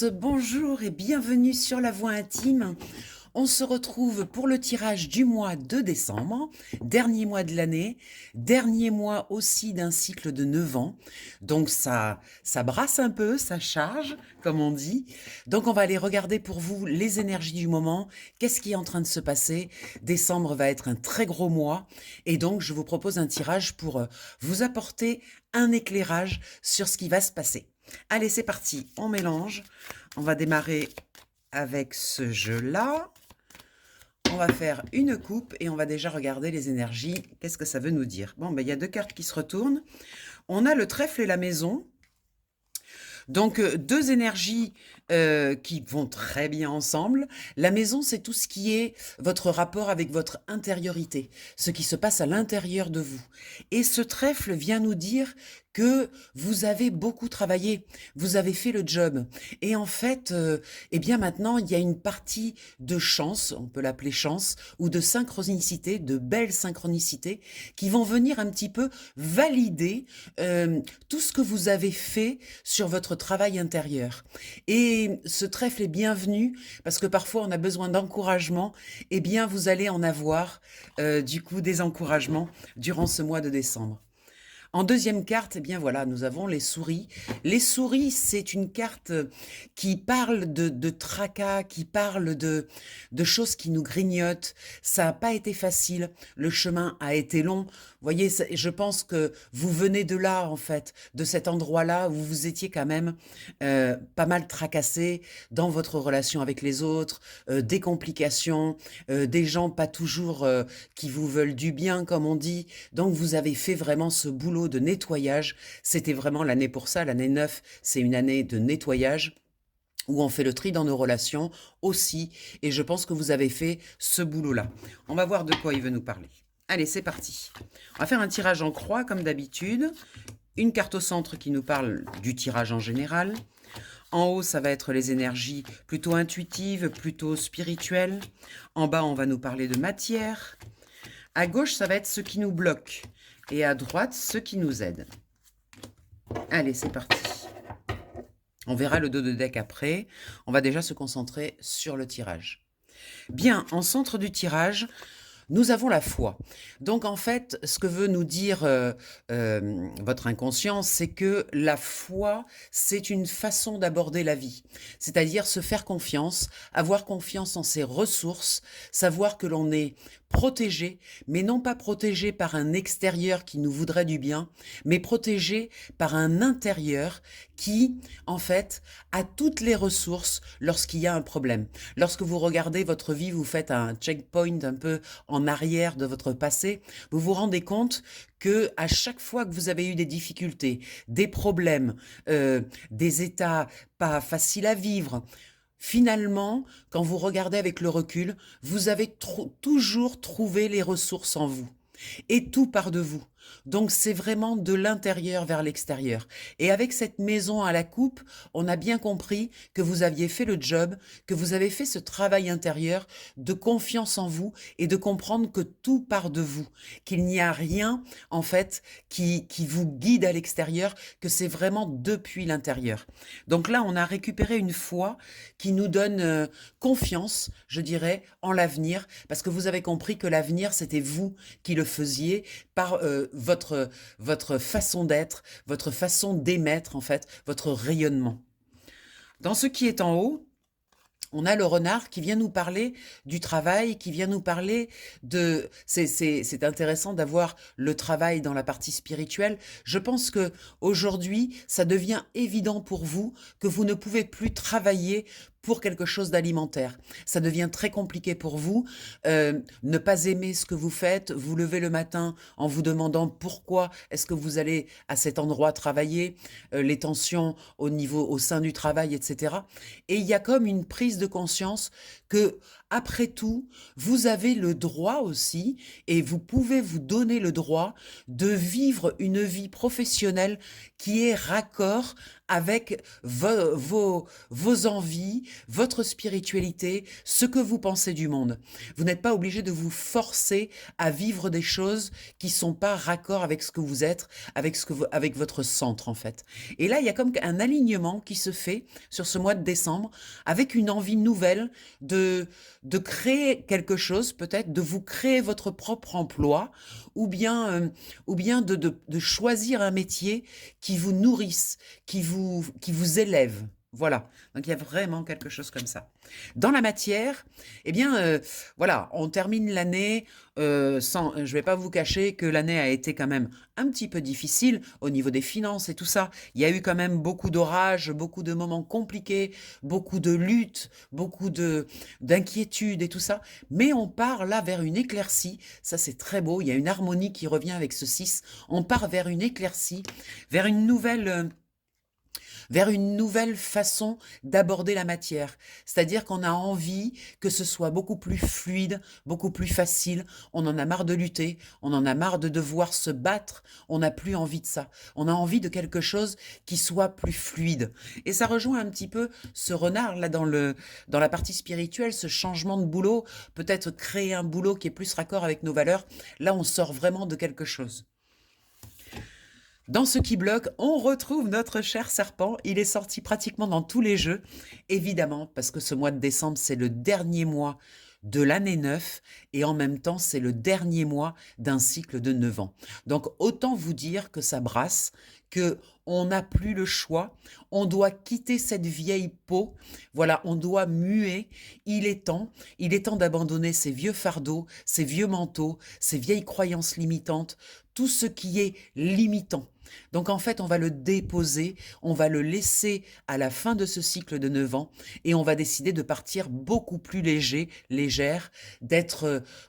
Bonjour et bienvenue sur La Voix Intime. On se retrouve pour le tirage du mois de décembre, dernier mois de l'année, dernier mois aussi d'un cycle de 9 ans. Donc ça brasse un peu, ça charge, comme on dit. Donc on va aller regarder pour vous les énergies du moment, qu'est-ce qui est en train de se passer. Décembre va être un très gros mois et donc je vous propose un tirage pour vous apporter un éclairage sur ce qui va se passer. Allez, c'est parti, on mélange. On va démarrer avec ce jeu-là. On va faire une coupe et on va déjà regarder les énergies. Qu'est-ce que ça veut nous dire? Bon, ben, il y a deux cartes qui se retournent. On a le trèfle et la maison. Donc, deux énergies qui vont très bien ensemble. La maison, c'est tout ce qui est votre rapport avec votre intériorité, ce qui se passe à l'intérieur de vous. Et ce trèfle vient nous dire que vous avez beaucoup travaillé, vous avez fait le job. Et en fait, eh bien maintenant, il y a une partie de chance, on peut l'appeler chance, ou de synchronicité, de belles synchronicités, qui vont venir un petit peu valider tout ce que vous avez fait sur votre travail intérieur. Et ce trèfle est bienvenu, parce que parfois on a besoin d'encouragement, et bien vous allez en avoir du coup des encouragements durant ce mois de décembre. En deuxième carte, eh bien voilà, nous avons les souris. Les souris, c'est une carte qui parle de tracas, qui parle de choses qui nous grignotent. Ça n'a pas été facile, le chemin a été long. Vous voyez, je pense que vous venez de là, en fait, de cet endroit-là où vous étiez quand même pas mal tracassé dans votre relation avec les autres, des complications, des gens pas toujours qui vous veulent du bien, comme on dit. Donc vous avez fait vraiment ce boulot de nettoyage. C'était vraiment l'année pour ça. L'année 9, c'est une année de nettoyage où on fait le tri dans nos relations aussi. Et je pense que vous avez fait ce boulot-là. On va voir de quoi il veut nous parler. Allez, c'est parti. On va faire un tirage en croix comme d'habitude. Une carte au centre qui nous parle du tirage en général. En haut, ça va être les énergies plutôt intuitives, plutôt spirituelles. En bas, on va nous parler de matière. À gauche, ça va être ce qui nous bloque. Et à droite, ce qui nous aide. Allez, c'est parti. On verra le dos de deck après. On va déjà se concentrer sur le tirage. Bien, en centre du tirage, nous avons la foi. Donc en fait, ce que veut nous dire votre inconscient, c'est que la foi, c'est une façon d'aborder la vie. C'est-à-dire se faire confiance, avoir confiance en ses ressources, savoir que l'on est protégé, mais non pas protégé par un extérieur qui nous voudrait du bien, mais protégé par un intérieur qui, en fait, a toutes les ressources lorsqu'il y a un problème. Lorsque vous regardez votre vie, vous faites un checkpoint un peu en arrière de votre passé, vous vous rendez compte que à chaque fois que vous avez eu des difficultés, des problèmes, des états pas faciles à vivre, finalement, quand vous regardez avec le recul, vous avez toujours trouvé les ressources en vous. Et tout part de vous. Donc c'est vraiment de l'intérieur vers l'extérieur. Et avec cette maison à la coupe, on a bien compris que vous aviez fait le job, que vous avez fait ce travail intérieur de confiance en vous et de comprendre que tout part de vous, qu'il n'y a rien en fait qui vous guide à l'extérieur, que c'est vraiment depuis l'intérieur. Donc là, on a récupéré une foi qui nous donne confiance, je dirais, en l'avenir, parce que vous avez compris que l'avenir, c'était vous qui le faisiez par votre façon d'être, votre façon d'émettre, en fait, votre rayonnement. Dans ce qui est en haut, on a le renard qui vient nous parler du travail, qui vient nous parler de... C'est intéressant d'avoir le travail dans la partie spirituelle. Je pense que aujourd'hui, ça devient évident pour vous que vous ne pouvez plus travailler pour quelque chose d'alimentaire. Ça devient très compliqué pour vous. Ne pas aimer ce que vous faites, vous levez le matin en vous demandant pourquoi est-ce que vous allez à cet endroit travailler, les tensions au sein du travail, etc. Et il y a comme une prise de conscience que, après tout, vous avez le droit aussi, et vous pouvez vous donner le droit de vivre une vie professionnelle qui est raccord avec vos envies, votre spiritualité, ce que vous pensez du monde. Vous n'êtes pas obligé de vous forcer à vivre des choses qui sont pas raccord avec ce que vous êtes, avec votre centre en fait. Et là, il y a comme un alignement qui se fait sur ce mois de décembre avec une envie nouvelle de créer quelque chose, peut-être de vous créer votre propre emploi ou bien de choisir un métier qui vous nourrisse, qui vous élève. Voilà, donc il y a vraiment quelque chose comme ça. Dans la matière, eh bien, voilà, on termine l'année sans. Je vais pas vous cacher que l'année a été quand même un petit peu difficile au niveau des finances et tout ça. Il y a eu quand même beaucoup d'orages, beaucoup de moments compliqués, beaucoup de luttes, beaucoup de d'inquiétudes et tout ça. Mais on part là vers une éclaircie. Ça, c'est très beau. Il y a une harmonie qui revient avec ce 6. On part vers une éclaircie, vers vers une nouvelle façon d'aborder la matière. C'est-à-dire qu'on a envie que ce soit beaucoup plus fluide, beaucoup plus facile. On en a marre de lutter, on en a marre de devoir se battre, on n'a plus envie de ça. On a envie de quelque chose qui soit plus fluide. Et ça rejoint un petit peu ce renard là dans la partie spirituelle, ce changement de boulot, peut-être créer un boulot qui est plus raccord avec nos valeurs. Là, on sort vraiment de quelque chose. Dans ce qui bloque, on retrouve notre cher serpent. Il est sorti pratiquement dans tous les jeux, évidemment, parce que ce mois de décembre, c'est le dernier mois de l'année 9 et en même temps, c'est le dernier mois d'un cycle de 9 ans. Donc, autant vous dire que ça brasse, que on n'a plus le choix, on doit quitter cette vieille peau, voilà, on doit muer, il est temps d'abandonner ces vieux fardeaux, ces vieux manteaux, ces vieilles croyances limitantes, tout ce qui est limitant. Donc en fait, on va le déposer, on va le laisser à la fin de ce cycle de 9 ans et on va décider de partir beaucoup plus léger, légère,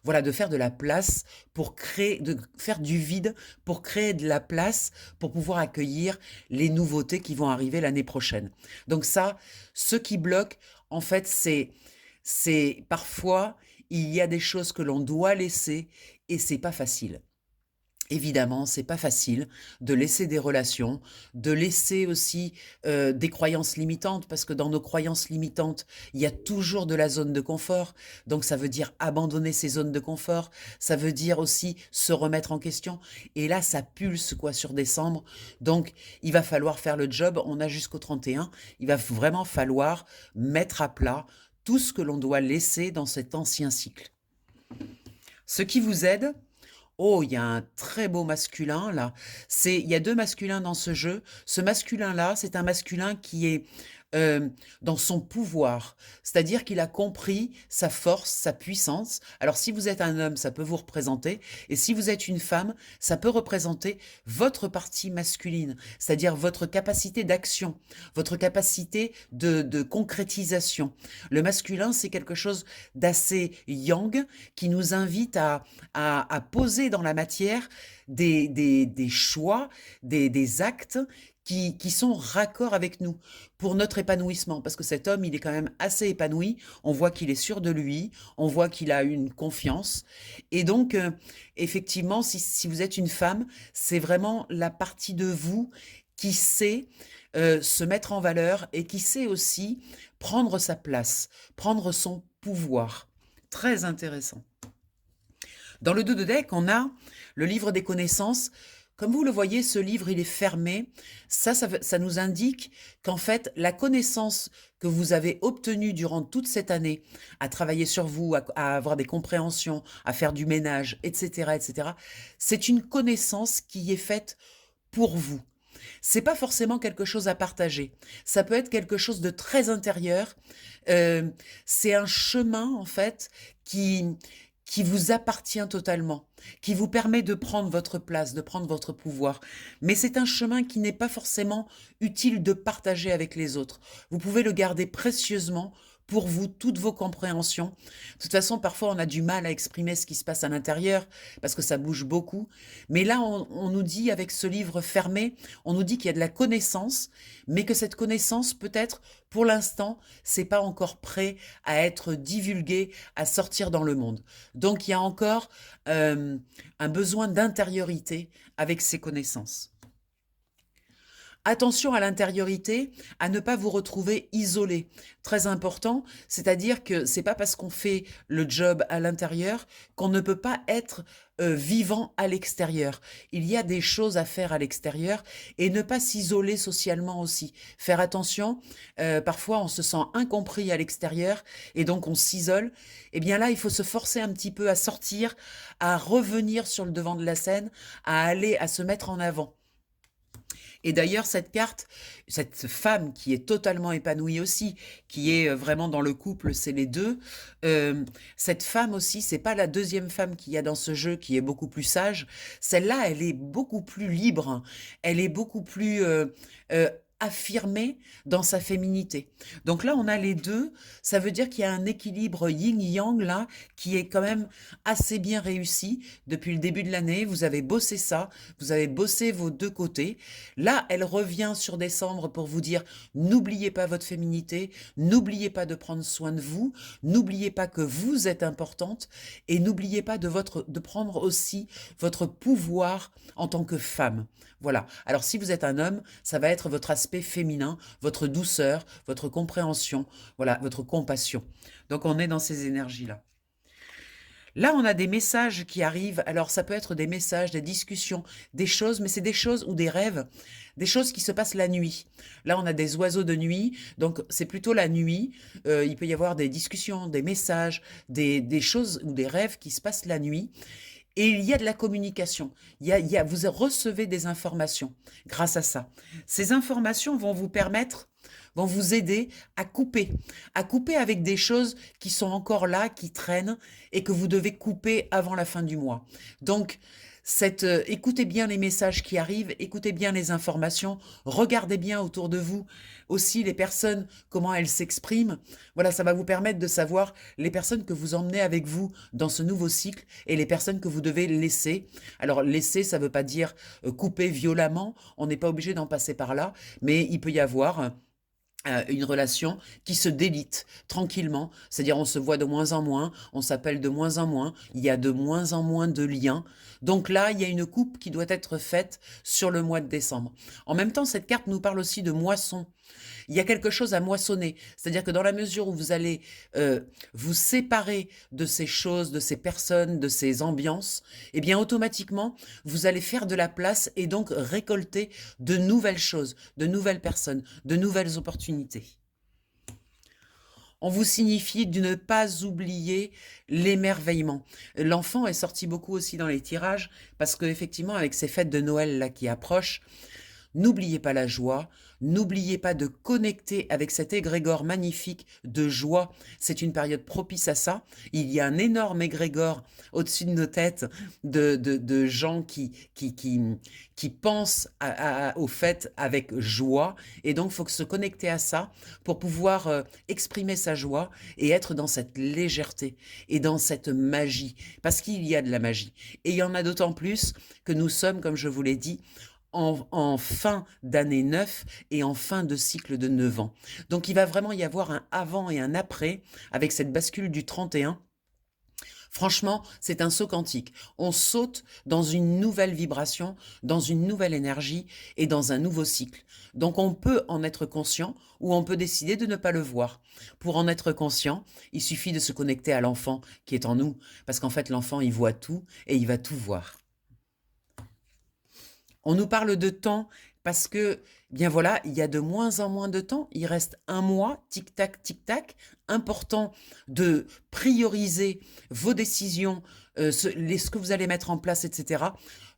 voilà, de faire de la place pour créer, de faire du vide pour créer de la place pour pouvoir accueillir les nouveautés qui vont arriver l'année prochaine. Donc ça, ce qui bloque, en fait, c'est parfois, il y a des choses que l'on doit laisser et c'est pas facile. Évidemment, c'est pas facile de laisser des relations, de laisser aussi des croyances limitantes, parce que dans nos croyances limitantes, il y a toujours de la zone de confort. Donc ça veut dire abandonner ces zones de confort, ça veut dire aussi se remettre en question. Et là, ça pulse quoi sur décembre. Donc il va falloir faire le job. On a jusqu'au 31. Il va vraiment falloir mettre à plat tout ce que l'on doit laisser dans cet ancien cycle. Ce qui vous aide. Oh, il y a un très beau masculin là. Il y a deux masculins dans ce jeu. Ce masculin-là, c'est un masculin qui est dans son pouvoir. C'est-à-dire qu'il a compris sa force, sa puissance. Alors si vous êtes un homme, ça peut vous représenter. Et si vous êtes une femme, ça peut représenter votre partie masculine. C'est-à-dire votre capacité d'action, votre capacité de concrétisation. Le masculin, c'est quelque chose d'assez yang qui nous invite à poser dans la matière des choix, des actes qui sont raccords avec nous pour notre épanouissement. Parce que cet homme, il est quand même assez épanoui. On voit qu'il est sûr de lui. On voit qu'il a une confiance. Et donc, effectivement, si vous êtes une femme, c'est vraiment la partie de vous qui sait se mettre en valeur et qui sait aussi prendre sa place, prendre son pouvoir. Très intéressant. Dans le 2 de deck, on a le livre des connaissances. Comme vous le voyez, ce livre, il est fermé. Ça nous indique qu'en fait, la connaissance que vous avez obtenue durant toute cette année, à travailler sur vous, à avoir des compréhensions, à faire du ménage, etc., c'est une connaissance qui est faite pour vous. C'est pas forcément quelque chose à partager. Ça peut être quelque chose de très intérieur. C'est un chemin, en fait, qui vous appartient totalement, qui vous permet de prendre votre place, de prendre votre pouvoir. Mais c'est un chemin qui n'est pas forcément utile de partager avec les autres. Vous pouvez le garder précieusement pour vous, toutes vos compréhensions. De toute façon, parfois, on a du mal à exprimer ce qui se passe à l'intérieur parce que ça bouge beaucoup. Mais là, on nous dit, avec ce livre fermé, on nous dit qu'il y a de la connaissance, mais que cette connaissance, peut-être, pour l'instant, c'est pas encore prêt à être divulgué, à sortir dans le monde. Donc, il y a encore un besoin d'intériorité avec ces connaissances. Attention à l'intériorité, à ne pas vous retrouver isolé. Très important, c'est-à-dire que c'est pas parce qu'on fait le job à l'intérieur qu'on ne peut pas être vivant à l'extérieur. Il y a des choses à faire à l'extérieur et ne pas s'isoler socialement aussi. Faire attention, parfois on se sent incompris à l'extérieur et donc on s'isole. Eh bien là, il faut se forcer un petit peu à sortir, à revenir sur le devant de la scène, à se mettre en avant. Et d'ailleurs, cette carte, cette femme qui est totalement épanouie aussi, qui est vraiment dans le couple, c'est les deux. Cette femme aussi, c'est pas la deuxième femme qu'il y a dans ce jeu qui est beaucoup plus sage. Celle-là, elle est beaucoup plus libre. Elle est beaucoup plus affirmée dans sa féminité. Donc là, on a les deux. Ça veut dire qu'il y a un équilibre yin-yang là qui est quand même assez bien réussi depuis le début de l'année. Vous avez bossé ça, vous avez bossé vos deux côtés. Là, elle revient sur décembre pour vous dire n'oubliez pas votre féminité, n'oubliez pas de prendre soin de vous, n'oubliez pas que vous êtes importante et n'oubliez pas de prendre aussi votre pouvoir en tant que femme. Voilà. Alors si vous êtes un homme, ça va être votre aspect féminin, votre douceur, votre compréhension, voilà, votre compassion. Donc on est dans ces énergies-là. Là, on a des messages qui arrivent. Alors, ça peut être des messages, des discussions, des choses, mais c'est des choses ou des rêves, des choses qui se passent la nuit. Là, on a des oiseaux de nuit, donc c'est plutôt la nuit. Il peut y avoir des discussions, des messages, des choses ou des rêves qui se passent la nuit. Et il y a de la communication. Vous recevez des informations grâce à ça. Ces informations vont vous permettre, vont vous aider à couper avec des choses qui sont encore là, qui traînent et que vous devez couper avant la fin du mois. Donc, écoutez bien les messages qui arrivent, écoutez bien les informations, regardez bien autour de vous aussi les personnes, comment elles s'expriment. Voilà, ça va vous permettre de savoir les personnes que vous emmenez avec vous dans ce nouveau cycle et les personnes que vous devez laisser. Alors, laisser, ça ne veut pas dire couper violemment, on n'est pas obligé d'en passer par là, mais il peut y avoir une relation qui se délite tranquillement, c'est-à-dire on se voit de moins en moins, on s'appelle de moins en moins, il y a de moins en moins de liens. Donc là, il y a une coupe qui doit être faite sur le mois de décembre. En même temps, cette carte nous parle aussi de moisson. Il y a quelque chose à moissonner, c'est-à-dire que dans la mesure où vous allez vous séparer de ces choses, de ces personnes, de ces ambiances, eh bien automatiquement, vous allez faire de la place et donc récolter de nouvelles choses, de nouvelles personnes, de nouvelles opportunités. On vous signifie de ne pas oublier l'émerveillement. L'enfant est sorti beaucoup aussi dans les tirages parce qu'effectivement, avec ces fêtes de Noël là qui approchent, n'oubliez pas la joie, n'oubliez pas de connecter avec cet égrégore magnifique de joie. C'est une période propice à ça. Il y a un énorme égrégore au-dessus de nos têtes de gens qui pensent aux fêtes avec joie. Et donc, il faut se connecter à ça pour pouvoir exprimer sa joie et être dans cette légèreté et dans cette magie. Parce qu'il y a de la magie. Et il y en a d'autant plus que nous sommes, comme je vous l'ai dit, en fin d'année 9 et en fin de cycle de 9 ans. Donc il va vraiment y avoir un avant et un après avec cette bascule du 31. Franchement, c'est un saut quantique. On saute dans une nouvelle vibration, dans une nouvelle énergie et dans un nouveau cycle. Donc on peut en être conscient ou on peut décider de ne pas le voir. Pour en être conscient, il suffit de se connecter à l'enfant qui est en nous. Parce qu'en fait, l'enfant, il voit tout et il va tout voir. On nous parle de temps parce que, bien voilà, il y a de moins en moins de temps. Il reste un mois, tic-tac, tic-tac. Important de prioriser vos décisions, ce que vous allez mettre en place, etc.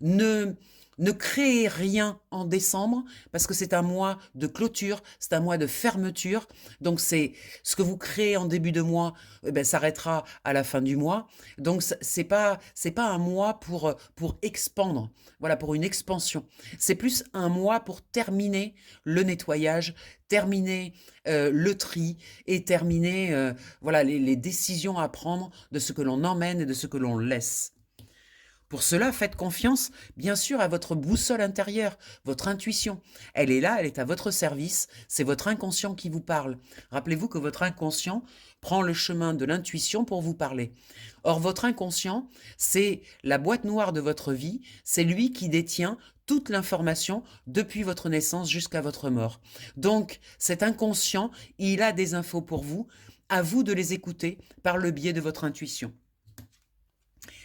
Ne créez rien en décembre parce que c'est un mois de clôture, c'est un mois de fermeture. Donc c'est ce que vous créez en début de mois, s'arrêtera à la fin du mois. Donc c'est pas un mois pour expandre, voilà, pour une expansion. C'est plus un mois pour terminer le nettoyage, terminer le tri et terminer voilà les décisions à prendre de ce que l'on emmène et de ce que l'on laisse. Pour cela, faites confiance, bien sûr, à votre boussole intérieure, votre intuition. Elle est là, elle est à votre service, c'est votre inconscient qui vous parle. Rappelez-vous que votre inconscient prend le chemin de l'intuition pour vous parler. Or, votre inconscient, c'est la boîte noire de votre vie, c'est lui qui détient toute l'information depuis votre naissance jusqu'à votre mort. Donc, cet inconscient, il a des infos pour vous, à vous de les écouter par le biais de votre intuition.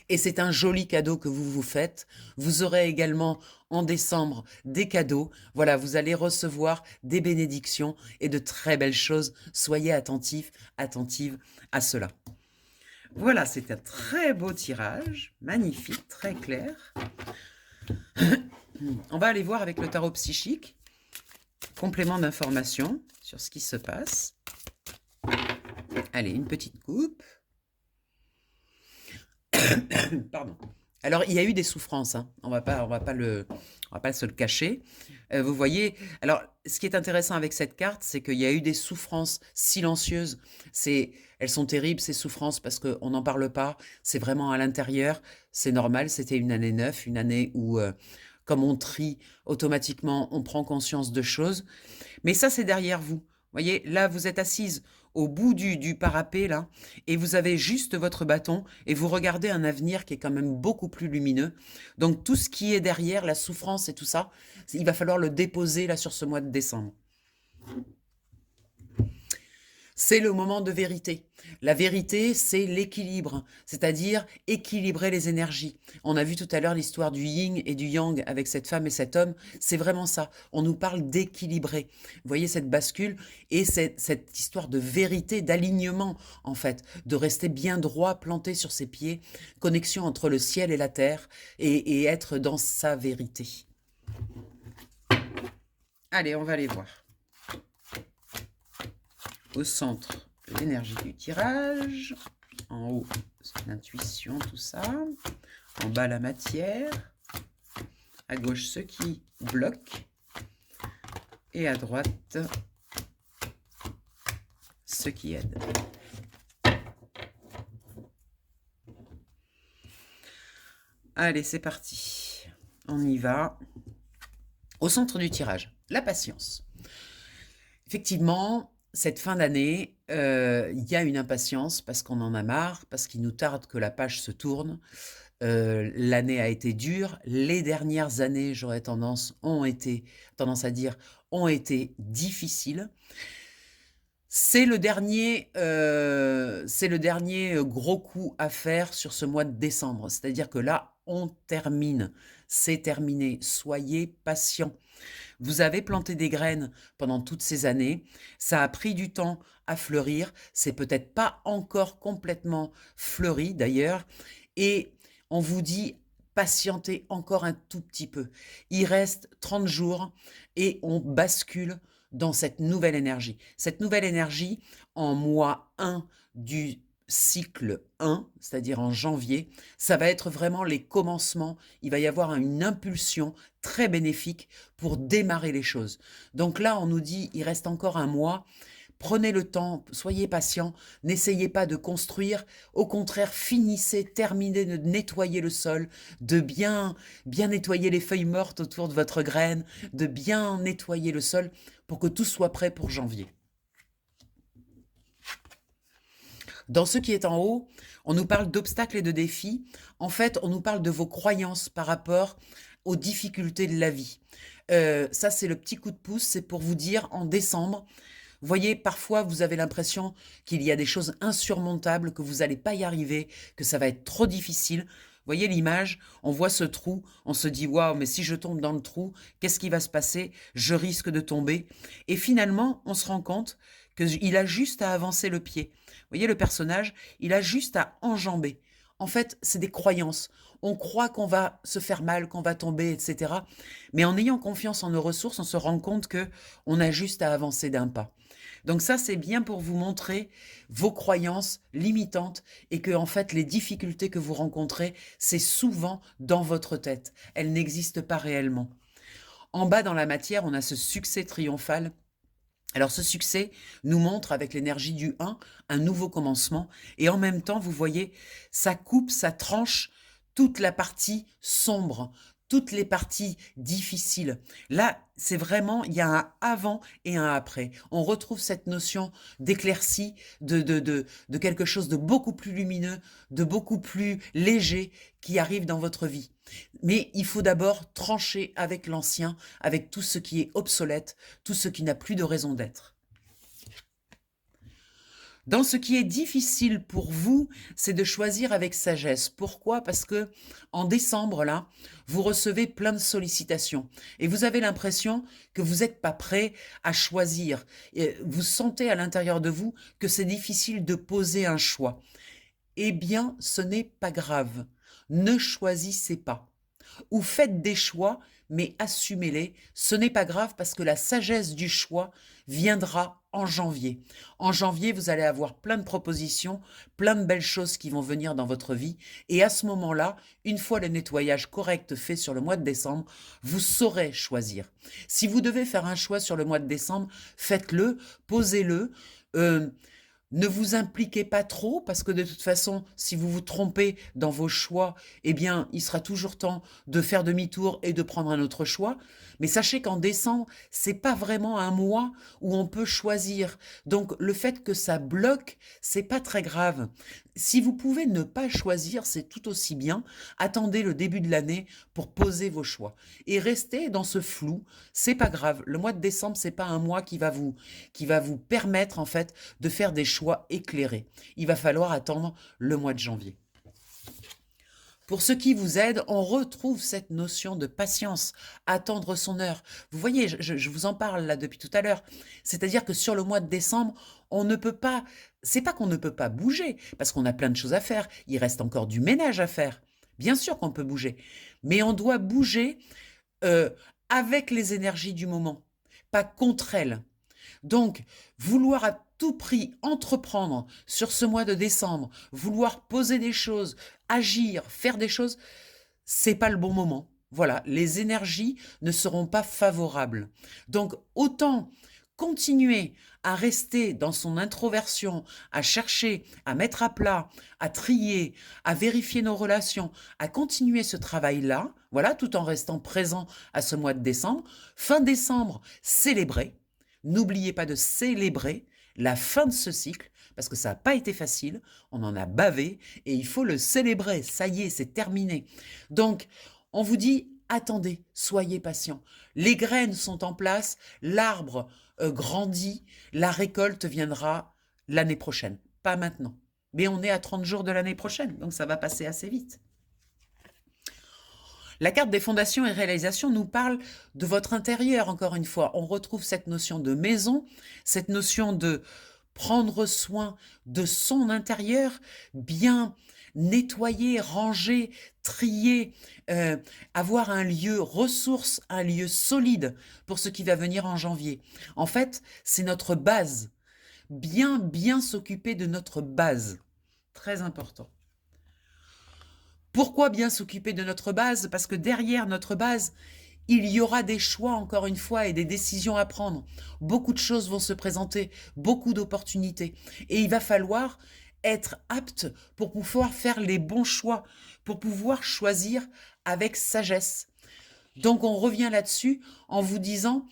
Et c'est un joli cadeau que vous vous faites. Vous aurez également en décembre des cadeaux. Voilà, vous allez recevoir des bénédictions et de très belles choses. Soyez attentifs, attentives à cela. Voilà, c'est un très beau tirage, magnifique, très clair. On va aller voir avec le tarot psychique, complément d'information sur ce qui se passe. Allez, une petite coupe. Pardon. Alors, il y a eu des souffrances, hein. On va pas se le cacher. Vous voyez, alors, ce qui est intéressant avec cette carte, c'est qu'il y a eu des souffrances silencieuses. Elles sont terribles, ces souffrances, parce qu'on n'en parle pas. C'est vraiment à l'intérieur. C'est normal, c'était une année neuve, une année où, comme on trie, automatiquement, on prend conscience de choses. Mais ça, c'est derrière vous. Vous voyez, là, vous êtes assise au bout du parapet, là, et vous avez juste votre bâton, et vous regardez un avenir qui est quand même beaucoup plus lumineux. Donc, tout ce qui est derrière, la souffrance et tout ça, il va falloir le déposer, là, sur ce mois de décembre. C'est le moment de vérité. La vérité, c'est l'équilibre, c'est-à-dire équilibrer les énergies. On a vu tout à l'heure l'histoire du yin et du yang avec cette femme et cet homme. C'est vraiment ça. On nous parle d'équilibrer. Vous voyez cette bascule et cette histoire de vérité, d'alignement, en fait, de rester bien droit, planté sur ses pieds, connexion entre le ciel et la terre et être dans sa vérité. Allez, on va aller voir. Au centre, l'énergie du tirage. En haut, l'intuition, tout ça. En bas, la matière. À gauche, ce qui bloque. Et à droite, ce qui aide. Allez, c'est parti. On y va. Au centre du tirage, la patience. Effectivement, cette fin d'année, il y a une impatience parce qu'on en a marre, parce qu'il nous tarde que la page se tourne. L'année a été dure. Les dernières années, j'aurais tendance à dire, ont été difficiles. C'est le dernier gros coup à faire sur ce mois de décembre. C'est-à-dire que là, on termine. C'est terminé. Soyez patients. Vous avez planté des graines pendant toutes ces années. Ça a pris du temps à fleurir. C'est peut-être pas encore complètement fleuri d'ailleurs. Et on vous dit patientez encore un tout petit peu. Il reste 30 jours et on bascule dans cette nouvelle énergie. Cette nouvelle énergie, en mois 1 du cycle 1, c'est-à-dire en janvier, ça va être vraiment les commencements. Il va y avoir une impulsion très bénéfique pour démarrer les choses. Donc là, on nous dit, il reste encore un mois. Prenez le temps, soyez patient, n'essayez pas de construire. Au contraire, finissez, terminez de nettoyer le sol, de bien nettoyer les feuilles mortes autour de votre graine, de bien nettoyer le sol pour que tout soit prêt pour janvier. Dans ce qui est en haut, on nous parle d'obstacles et de défis. En fait, on nous parle de vos croyances par rapport aux difficultés de la vie. Ça, c'est le petit coup de pouce, c'est pour vous dire, en décembre, vous voyez, parfois, vous avez l'impression qu'il y a des choses insurmontables, que vous n'allez pas y arriver, que ça va être trop difficile. Vous voyez l'image, on voit ce trou, on se dit « Waouh, mais si je tombe dans le trou, qu'est-ce qui va se passer? Je risque de tomber. » Et finalement, on se rend compte qu'il a juste à avancer le pied. Vous voyez le personnage, il a juste à enjamber. En fait, c'est des croyances. On croit qu'on va se faire mal, qu'on va tomber, etc. Mais en ayant confiance en nos ressources, on se rend compte qu'on a juste à avancer d'un pas. Donc ça, c'est bien pour vous montrer vos croyances limitantes et que, en fait, les difficultés que vous rencontrez, c'est souvent dans votre tête. Elles n'existent pas réellement. En bas, dans la matière, on a ce succès triomphal. Alors ce succès nous montre avec l'énergie du 1 un nouveau commencement et en même temps, vous voyez, ça coupe, ça tranche toute la partie sombre, toutes les parties difficiles. Là, c'est vraiment, il y a un avant et un après. On retrouve cette notion d'éclaircie, de quelque chose de beaucoup plus lumineux, de beaucoup plus léger qui arrive dans votre vie. Mais il faut d'abord trancher avec l'ancien, avec tout ce qui est obsolète, tout ce qui n'a plus de raison d'être. Dans ce qui est difficile pour vous, c'est de choisir avec sagesse. Pourquoi? Parce que en décembre, là, vous recevez plein de sollicitations et vous avez l'impression que vous n'êtes pas prêt à choisir. Et vous sentez à l'intérieur de vous que c'est difficile de poser un choix. Eh bien, ce n'est pas grave. Ne choisissez pas. Ou faites des choix, mais assumez-les. Ce n'est pas grave parce que la sagesse du choix viendra en janvier. En janvier, vous allez avoir plein de propositions, plein de belles choses qui vont venir dans votre vie. Et à ce moment-là, une fois le nettoyage correct fait sur le mois de décembre, vous saurez choisir. Si vous devez faire un choix sur le mois de décembre, faites-le, posez-le. Ne vous impliquez pas trop parce que de toute façon, si vous vous trompez dans vos choix, eh bien, il sera toujours temps de faire demi-tour et de prendre un autre choix. Mais sachez qu'en décembre, c'est pas vraiment un mois où on peut choisir. Donc, le fait que ça bloque, c'est pas très grave. Si vous pouvez ne pas choisir, c'est tout aussi bien. Attendez le début de l'année pour poser vos choix et restez dans ce flou. C'est pas grave. Le mois de décembre, c'est pas un mois qui va vous permettre en fait de faire des choix éclairés. Il va falloir attendre le mois de janvier. Pour ce qui vous aide, on retrouve cette notion de patience, attendre son heure. Vous voyez, je vous en parle là depuis tout à l'heure. C'est-à-dire que sur le mois de décembre, on ne peut pas, c'est pas qu'on ne peut pas bouger, parce qu'on a plein de choses à faire. Il reste encore du ménage à faire. Bien sûr qu'on peut bouger, mais on doit bouger avec les énergies du moment, pas contre elles. Donc, vouloir à tout prix entreprendre sur ce mois de décembre, vouloir poser des choses, agir, faire des choses, c'est pas le bon moment. Voilà, les énergies ne seront pas favorables. Donc, autant continuer à rester dans son introversion, à chercher, à mettre à plat, à trier, à vérifier nos relations, à continuer ce travail-là, voilà, tout en restant présent à ce mois de décembre. Fin décembre, célébrer. N'oubliez pas de célébrer la fin de ce cycle, parce que ça n'a pas été facile, on en a bavé, et il faut le célébrer, ça y est, c'est terminé. Donc, on vous dit, attendez, soyez patient. Les graines sont en place, l'arbre grandit, la récolte viendra l'année prochaine, pas maintenant. Mais on est à 30 jours de l'année prochaine, donc ça va passer assez vite. La carte des fondations et réalisations nous parle de votre intérieur, encore une fois. On retrouve cette notion de maison, cette notion de prendre soin de son intérieur, bien nettoyer, ranger, trier, avoir un lieu ressource, un lieu solide pour ce qui va venir en janvier. En fait, c'est notre base. Bien s'occuper de notre base. Très important. Pourquoi bien s'occuper de notre base? Parce que derrière notre base, il y aura des choix, encore une fois, et des décisions à prendre. Beaucoup de choses vont se présenter, beaucoup d'opportunités. Et il va falloir être apte pour pouvoir faire les bons choix, pour pouvoir choisir avec sagesse. Donc on revient là-dessus en vous disant,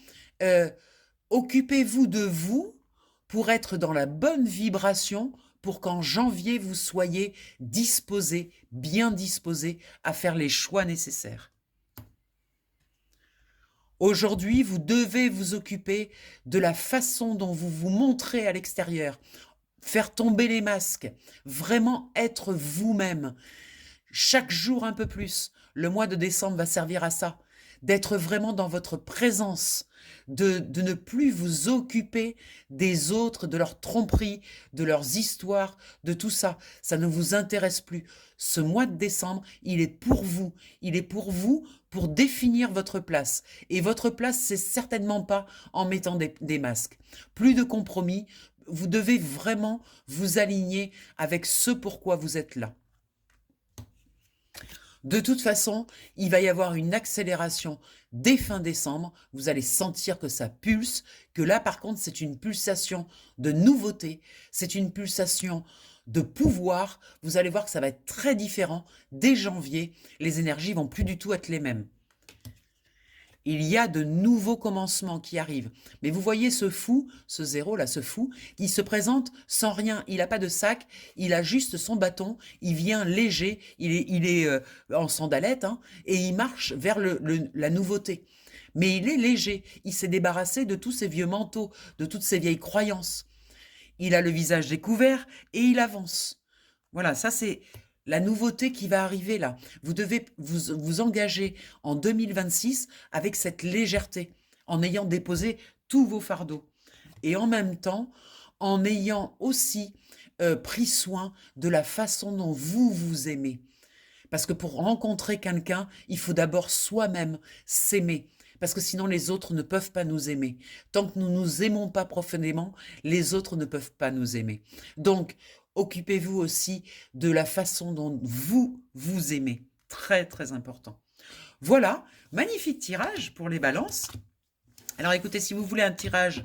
occupez-vous de vous pour être dans la bonne vibration, pour qu'en janvier, vous soyez disposés, bien disposés à faire les choix nécessaires. Aujourd'hui, vous devez vous occuper de la façon dont vous vous montrez à l'extérieur, faire tomber les masques, vraiment être vous-même. Chaque jour un peu plus. Le mois de décembre va servir à ça, d'être vraiment dans votre présence, de ne plus vous occuper des autres, de leurs tromperies, de leurs histoires, de tout ça. Ça ne vous intéresse plus. Ce mois de décembre, il est pour vous. Il est pour vous pour définir votre place. Et votre place, c'est certainement pas en mettant des masques. Plus de compromis. Vous devez vraiment vous aligner avec ce pourquoi vous êtes là. De toute façon, il va y avoir une accélération dès fin décembre. Vous allez sentir que ça pulse, que là, par contre, c'est une pulsation de nouveauté. C'est une pulsation de pouvoir, vous allez voir que ça va être très différent. Dès janvier, les énergies vont plus du tout être les mêmes. Il y a de nouveaux commencements qui arrivent. Mais vous voyez ce fou, ce zéro là, ce fou, il se présente sans rien. Il n'a pas de sac, il a juste son bâton, il vient léger, il est en sandalette, hein, et il marche vers la nouveauté. Mais il est léger, il s'est débarrassé de tous ses vieux manteaux, de toutes ses vieilles croyances. Il a le visage découvert et il avance. Voilà, ça c'est la nouveauté qui va arriver là. Vous devez vous engager en 2026 avec cette légèreté, en ayant déposé tous vos fardeaux. Et en même temps, en ayant aussi pris soin de la façon dont vous vous aimez. Parce que pour rencontrer quelqu'un, il faut d'abord soi-même s'aimer. Parce que sinon, les autres ne peuvent pas nous aimer. Tant que nous ne nous aimons pas profondément, les autres ne peuvent pas nous aimer. Donc, occupez-vous aussi de la façon dont vous vous aimez. Très, très important. Voilà, magnifique tirage pour les balances. Alors écoutez, si vous voulez un tirage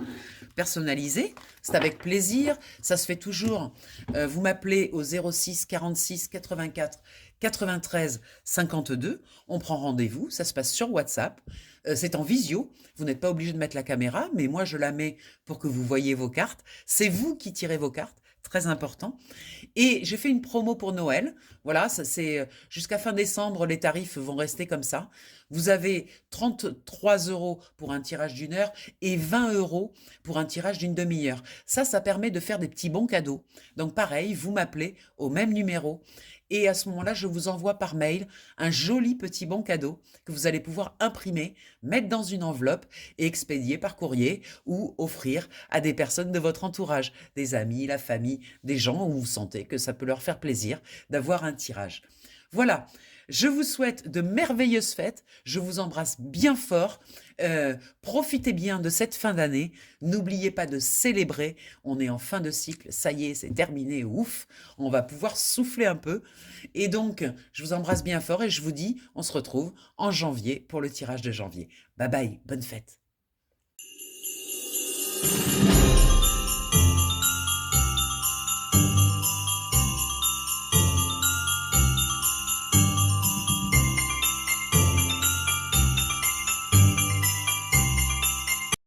personnalisé, c'est avec plaisir. Ça se fait toujours. Vous m'appelez au 06 46 84 93 52. On prend rendez-vous. Ça se passe sur WhatsApp. C'est en visio. Vous n'êtes pas obligé de mettre la caméra, mais moi je la mets pour que vous voyez vos cartes. C'est vous qui tirez vos cartes. Très important. Et j'ai fait une promo pour Noël. Voilà, ça c'est jusqu'à fin décembre, les tarifs vont rester comme ça. Vous avez 33 € pour un tirage d'une heure et 20 € pour un tirage d'une demi-heure. Ça permet de faire des petits bons cadeaux. Donc pareil, vous m'appelez au même numéro et à ce moment-là, je vous envoie par mail un joli petit bon cadeau que vous allez pouvoir imprimer, mettre dans une enveloppe et expédier par courrier ou offrir à des personnes de votre entourage, des amis, la famille, des gens où vous sentez que ça peut leur faire plaisir d'avoir un tirage. Voilà, je vous souhaite de merveilleuses fêtes, je vous embrasse bien fort, profitez bien de cette fin d'année, n'oubliez pas de célébrer, on est en fin de cycle, ça y est, c'est terminé, ouf, on va pouvoir souffler un peu, et donc je vous embrasse bien fort et je vous dis, on se retrouve en janvier pour le tirage de janvier. Bye bye, bonne fête.